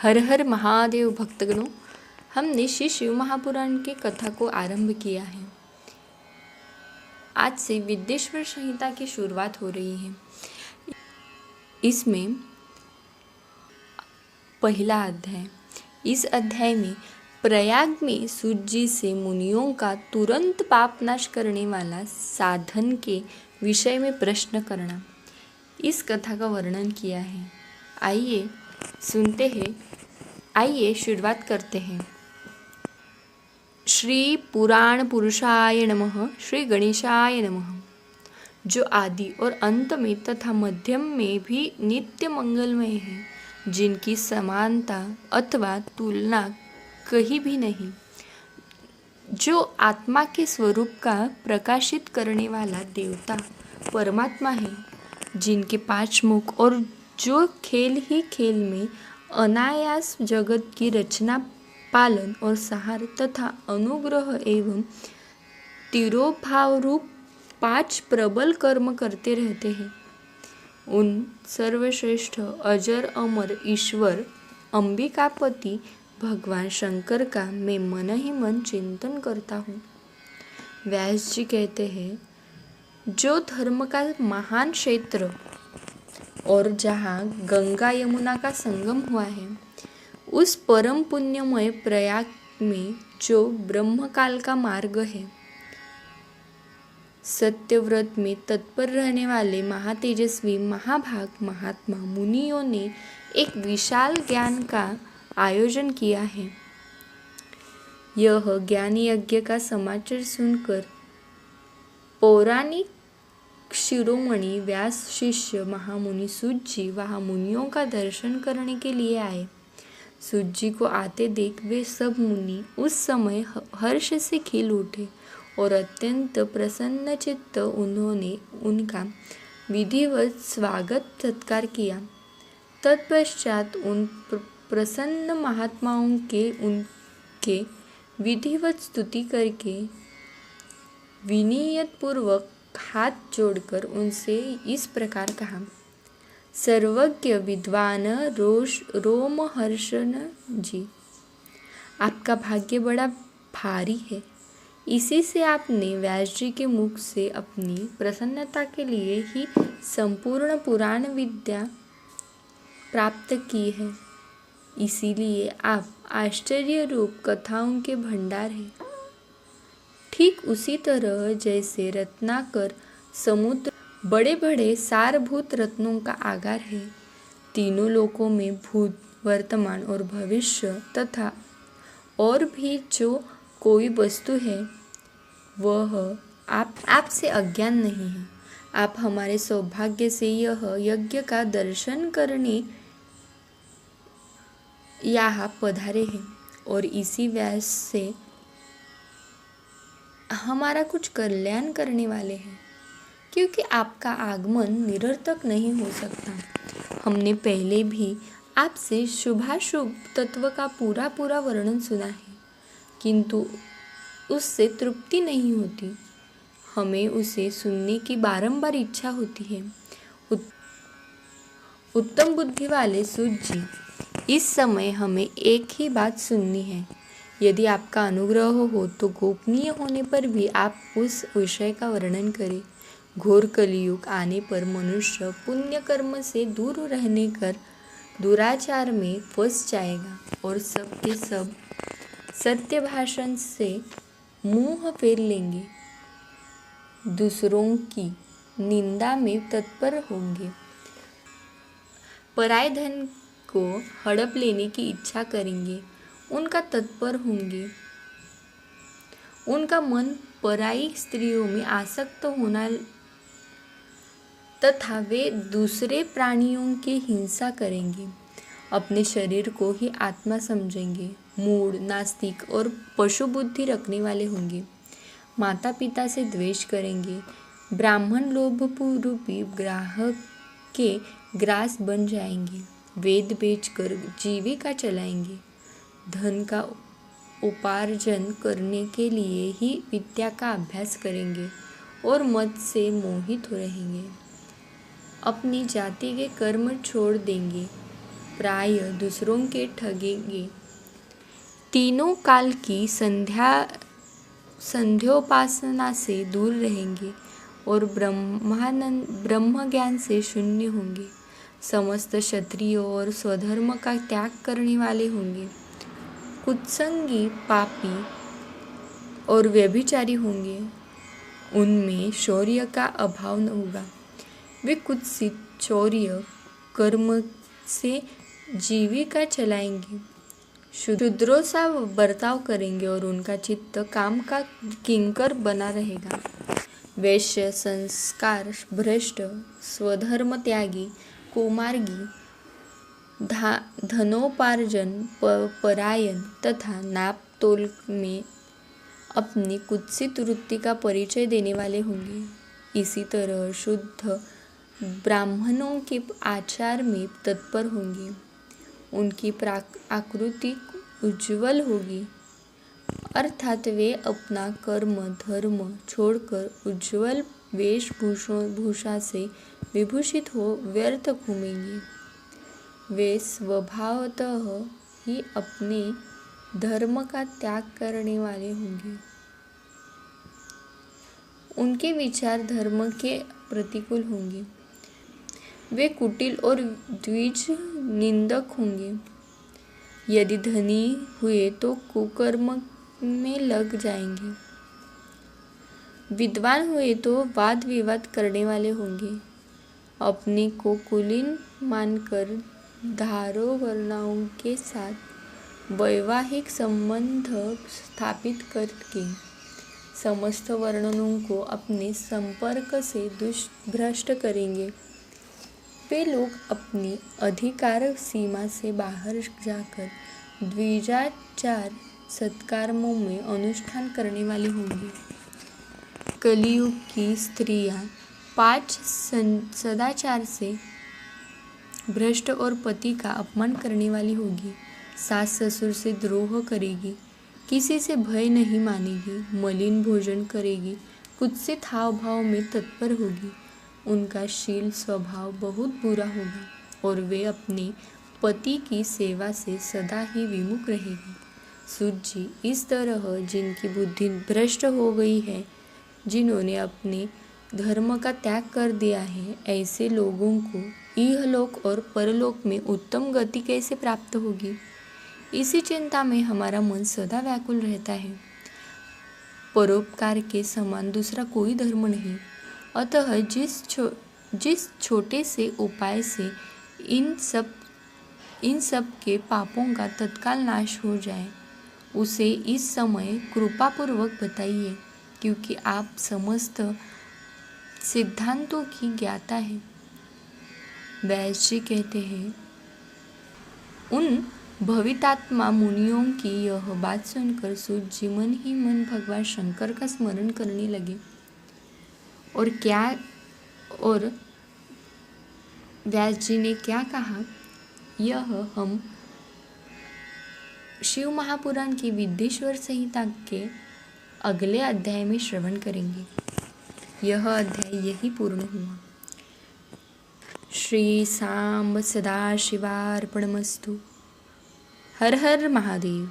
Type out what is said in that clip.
हर हर महादेव भक्तगणों, हमने श्री शिव महापुराण की कथा को आरंभ किया है। आज से विद्येश्वर संहिता की शुरुआत हो रही है। इसमें पहला अध्याय। इस अध्याय में प्रयाग में सूत जी से मुनियों का तुरंत पाप नाश करने वाला साधन के विषय में प्रश्न करना, इस कथा का वर्णन किया है। आइए सुनते हैं। आइए शुरुआत करते हैं। श्री पुराण पुरुषाय नमः। श्री गणेशाय नमः, जो आदि और अंत में तथा मध्यम में भी नित्य मंगलमय है, जिनकी समानता अथवा तुलना कहीं भी नहीं, जो आत्मा के स्वरूप का प्रकाशित करने वाला देवता परमात्मा है, जिनके 5 मुख और जो खेल ही खेल में अनायास जगत की रचना, पालन और सहार तथा अनुग्रह एवं तिरोभाव रूप 5 प्रबल कर्म करते रहते हैं, उन सर्वश्रेष्ठ अजर अमर ईश्वर अंबिकापति भगवान शंकर का मैं मन ही मन चिंतन करता हूँ। व्यास जी कहते हैं, जो धर्म का महान क्षेत्र और जहाँ गंगा यमुना का संगम हुआ है, उस परम पुण्यमय प्रयाग में जो ब्रह्मकाल का मार्ग है, सत्यव्रत में तत्पर रहने वाले महातेजस्वी महाभाग महात्मा मुनियों ने एक विशाल ज्ञान का आयोजन किया है। यह ज्ञान यज्ञ का समाचार सुनकर पौराणिक शिरोमणि व्यास शिष्य महामुनि सूत जी वहाँ मुनियों का दर्शन करने के लिए आए। सूत जी को आते देख वे सब मुनि उस समय हर्ष से खिल उठे और अत्यंत प्रसन्नचित्त उन्होंने उनका विधिवत स्वागत सत्कार किया। तत्पश्चात उन प्रसन्न महात्माओं के उनके विधिवत स्तुति करके विनीयतपूर्वक हाथ जोड़कर उनसे इस प्रकार कहा। सर्वज्ञ विद्वान रोमहर्षण जी, आपका भाग्य बड़ा भारी है। इसी से आपने व्यास जी के मुख से अपनी प्रसन्नता के लिए ही संपूर्ण पुराण विद्या प्राप्त की है। इसीलिए आप आश्चर्य रूप कथाओं के भंडार हैं। ठीक उसी तरह जैसे रत्नाकर समुद्र बड़े बड़े सारभूत रत्नों का आगार है, तीनों लोकों में भूत, वर्तमान और भविष्य तथा और भी जो कोई वस्तु है, वह आपसे अज्ञान नहीं है। आप हमारे सौभाग्य से यह यज्ञ का दर्शन करने यहाँ पधारे हैं और इसी व्यास से हमारा कुछ कल्याण करने वाले हैं, क्योंकि आपका आगमन निरर्थक नहीं हो सकता। हमने पहले भी आपसे शुभाशुभ तत्व का पूरा वर्णन सुना है, किंतु उससे तृप्ति नहीं होती। हमें उसे सुनने की बारंबार इच्छा होती है। उत्तम बुद्धि वाले सूत जी, इस समय हमें एक ही बात सुननी है। यदि आपका अनुग्रह हो तो गोपनीय होने पर भी आप उस विषय का वर्णन करें। घोर कलियुग आने पर मनुष्य पुण्य कर्म से दूर रहने कर दुराचार में फंस जाएगा और सबके सब सत्य भाषण से मुंह फेर लेंगे, दूसरों की निंदा में तत्पर होंगे, पराय धन को हड़प लेने की इच्छा करेंगे, उनका तत्पर होंगे, उनका मन पराई स्त्रियों में आसक्त होना तथा वे दूसरे प्राणियों की हिंसा करेंगे, अपने शरीर को ही आत्मा समझेंगे, मूढ़, नास्तिक और पशु बुद्धि रखने वाले होंगे, माता पिता से द्वेष करेंगे, ब्राह्मण लोभ रूपी ग्राहक के ग्रास बन जाएंगे, वेद बेचकर जीविका चलाएंगे, धन का उपार्जन करने के लिए ही विद्या का अभ्यास करेंगे और मत से मोहित रहेंगे, अपनी जाति के कर्म छोड़ देंगे, प्राय दूसरों के ठगेंगे। तीनों काल की संध्योपासना से दूर रहेंगे और ब्रह्म ज्ञान से शून्य होंगे। समस्त क्षत्रियों और स्वधर्म का त्याग करने वाले होंगे। कुत्संगी, पापी और व्यभिचारी होंगे। उनमें शौर्य का अभाव न होगा। वे कुत्सित चौर्य कर्म से जीविका चलाएंगे। शूद्रों सा बर्ताव करेंगे और उनका चित्त काम का किंकर बना रहेगा। वैश्य, संस्कार भ्रष्ट, स्वधर्म त्यागी, कुमार्गी, धनोपार्जन परायण तथा नाप तोल में अपनी कुत्सित वृत्ति का परिचय देने वाले होंगे। इसी तरह शुद्ध ब्राह्मणों के आचार में तत्पर होंगे। उनकी आकृति उज्ज्वल होगी, अर्थात वे अपना कर्म धर्म छोड़कर उज्ज्वल वेशभूषा से विभूषित हो व्यर्थ घूमेंगे। वे स्वभावतः ही अपने धर्म का त्याग करने वाले होंगे। उनके विचार धर्म के प्रतिकूल होंगे। वे कुटिल और द्विज निंदक होंगे। यदि धनी हुए तो कुकर्म में लग जाएंगे। विद्वान हुए तो वाद विवाद करने वाले होंगे। अपने को कुलीन मानकर धारो वर्णाओं के साथ वैवाहिक संबंध स्थापित करके समस्त वर्णों को अपने संपर्क से भ्रष्ट करेंगे। वे लोग अपनी अधिकार सीमा से बाहर जाकर द्विजाचार सत्कर्मों में अनुष्ठान करने वाले होंगे। कलियुग की स्त्रियां 5 सदाचार से भ्रष्ट और पति का अपमान करने वाली होगी। सास ससुर से द्रोह करेगी, किसी से भय नहीं मानेगी, मलिन भोजन करेगी, कुत्सित हाव भाव में तत्पर होगी। उनका शील स्वभाव बहुत बुरा होगा और वे अपने पति की सेवा से सदा ही विमुख रहेगी। सूत जी, इस तरह जिनकी बुद्धि भ्रष्ट हो गई है, जिन्होंने अपने धर्म का त्याग कर दिया है, ऐसे लोगों को इहलोक और परलोक में उत्तम गति कैसे प्राप्त होगी? इसी चिंता में हमारा मन सदा व्याकुल रहता है। परोपकार के समान दूसरा कोई धर्म नहीं। अतः जिस छोटे से उपाय से इन सब के पापों का तत्काल नाश हो जाए, उसे इस समय कृपापूर्वक बताइए, क्योंकि आप समस्त सिद्धांतों की ज्ञाता है। व्यास जी कहते हैं, उन भवितात्मा मुनियों की यह बात सुनकर सूत जी मन ही मन भगवान शंकर का स्मरण करने लगे। और व्यास जी ने क्या कहा, यह हम शिव महापुराण की विद्येश्वर संहिता के अगले अध्याय में श्रवण करेंगे। यह अध्याय यही पूर्ण हुआ। श्री सांब सदाशिवार्पणमस्तु। हर हर महादेव।